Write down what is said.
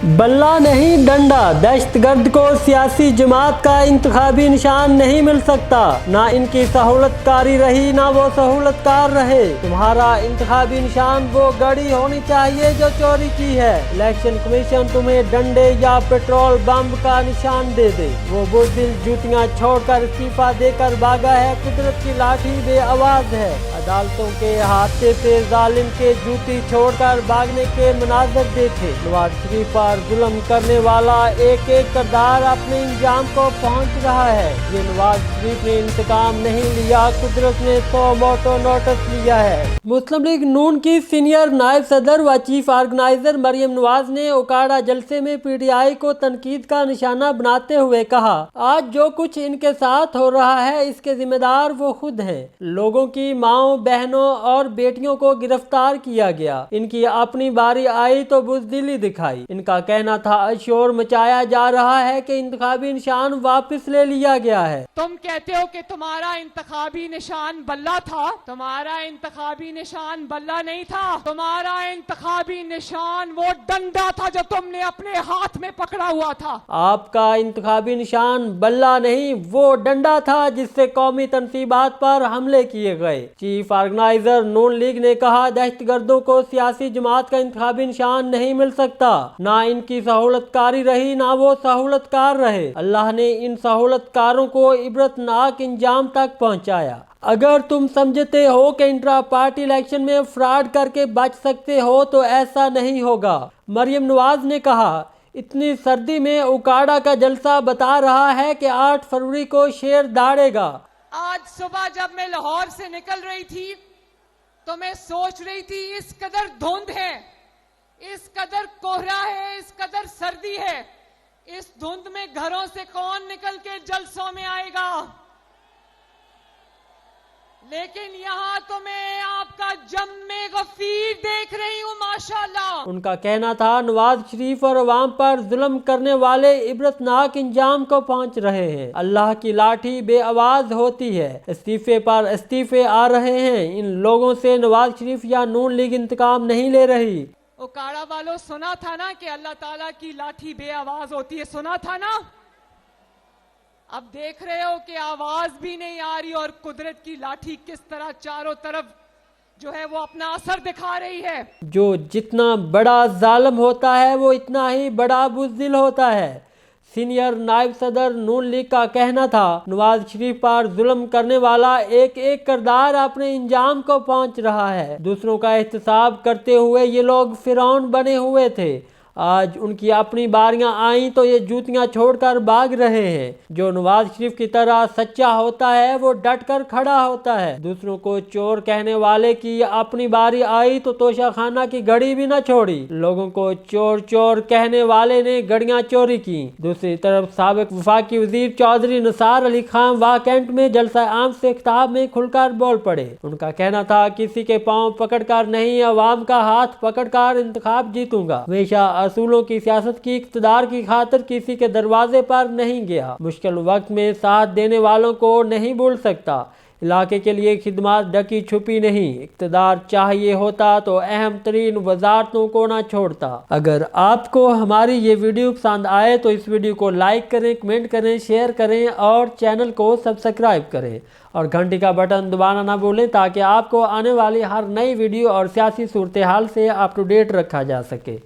बल्ला नहीं डंडा, दहशतगर्द को सियासी जमात का इंतखाबी निशान नहीं मिल सकता। ना इनकी सहूलतकारी रही ना वो सहूलतकार रहे। तुम्हारा इंतखाबी निशान वो गाड़ी होनी चाहिए जो चोरी की है। इलेक्शन कमीशन तुम्हें डंडे या पेट्रोल बम का निशान दे दे। वो बुज़दिल जूतियां छोड़कर इस्तीफा देकर भागा है। कुदरत की लाठी बेआवाज है। अदालतों के हाथे से जालिम के जूती छोड़कर भागने के मनाज़र देखे। नवाज शरीफ पर जुल्म करने वाला एक एक किरदार अपने इंजाम को पहुंच रहा है। ये नवाज शरीफ ने इंतकाम नहीं लिया, कुदरत ने तो मोटो नोटिस लिया है। मुस्लिम लीग नून की सीनियर नायब सदर व चीफ ऑर्गेनाइजर मरियम नवाज ने उकाड़ा जलसे में पीटीआई को तनकीद का निशाना बनाते हुए कहा, आज जो कुछ इनके साथ हो रहा है इसके जिम्मेदार वो खुद हैं। लोगों की माओ, बहनों और बेटियों को गिरफ्तार किया गया। इनकी अपनी बारी आई तो बुज़दिली दिखाई। इनका कहना था शोर मचाया जा रहा है कि इंतखाबी निशान वापस ले लिया गया है। तुम कहते हो कि तुम्हारा इंतखाबी निशान बल्ला था। तुम्हारा इंतखाबी निशान बल्ला नहीं था। तुम्हारा इंतखाबी निशान वो डंडा था जो तुमने अपने हाथ में पकड़ा हुआ था। आपका इंतखाबी निशान बल्ला नहीं वो डंडा था जिससे कौमी तनसीबात पर हमले किए गए। चीफ ऑर्गेनाइजर नून लीग ने कहा, दहशतगर्दों को सियासी जमात का इंतखाबी निशान नहीं मिल सकता। ना इनकी सहूलतकारी रही ना वो सहूलतकार रहे। अल्लाह ने इन सहूलतकारों को इबरतनाक इंजाम तक पहुंचाया। अगर तुम समझते हो कि इंट्रा पार्टी इलेक्शन में फ्रॉड करके बच सकते हो तो ऐसा नहीं होगा। मरियम नवाज ने कहा, इतनी सर्दी में उकाड़ा का जलसा बता रहा है कि 8 फरवरी को शेर दाड़ेगा। आज सुबह जब मैं लाहौर से निकल रही थी तो मैं सोच रही थी इस कदर धुंध है, इस कदर कोहरा है, इस कदर सर्दी है, इस धुंध में घरों से कौन निकल के जलसों में आएगा। लेकिन यहाँ तो मैं आपका जम्मे गफीर देख रही हूँ माशाल्लाह। उनका कहना था नवाज शरीफ और अवाम पर जुल्म करने वाले इबरतनाक इंजाम को पहुंच रहे हैं। अल्लाह की लाठी बेआवाज होती है। इस्तीफे पर इस्तीफे आ रहे हैं। इन लोगों से नवाज शरीफ या नून लीग इंतकाम नहीं ले रही। उकाड़ा वालों, सुना था ना कि अल्लाह ताला की लाठी बेआवाज होती है, सुना था ना। अब देख रहे हो कि आवाज भी नहीं आ रही और कुदरत की लाठी किस तरह चारों तरफ जो है वो अपना असर दिखा रही है। जो जितना बड़ा जालिम होता है वो इतना ही बड़ा बुज़दिल होता है। सीनियर नायब सदर नून लीग का कहना था, नवाज शरीफ पर जुल्म करने वाला एक एक किरदार अपने इंजाम को पहुंच रहा है। दूसरों का एहतसाब करते हुए ये लोग फिरौन बने हुए थे। आज उनकी अपनी बारियां आई तो ये जूतियां छोड़कर भाग रहे हैं। जो नवाज शरीफ की तरह सच्चा होता है वो डट कर खड़ा होता है। दूसरों को चोर कहने वाले की अपनी बारी आई तो तोशाखाना की घड़ी भी न छोड़ी। लोगों को चोर चोर कहने वाले ने घड़ियां चोरी की। दूसरी तरफ साबिक वफाकी वजीर चौधरी निसार अली खान वाह कैंट में जलसा आम से खिताब में खुलकर बोल पड़े। उनका कहना था, किसी के पांव पकड़कर नहीं, अवाम का हाथ पकड़कर इंतखाब जीतूंगा। हमेशा असूलों की सियासत की इक़्तिदार की खातिर किसी के दरवाजे पर नहीं गया। मुश्किल वक्त में साथ देने वालों को नहीं भूल सकता। इलाके के लिए खिदमत ढकी छुपी नहीं। इक़्तिदार चाहिए होता तो अहम तरीन वजारतों को ना छोड़ता। अगर आपको हमारी ये वीडियो पसंद आए तो इस वीडियो को लाइक करें, कमेंट करें, शेयर करें और चैनल को सब्सक्राइब करें और घंटी का बटन दबाना ना भूलें ताकि आपको आने वाली हर नई वीडियो और सियासी सूरत हाल से अप टू डेट रखा जा सके।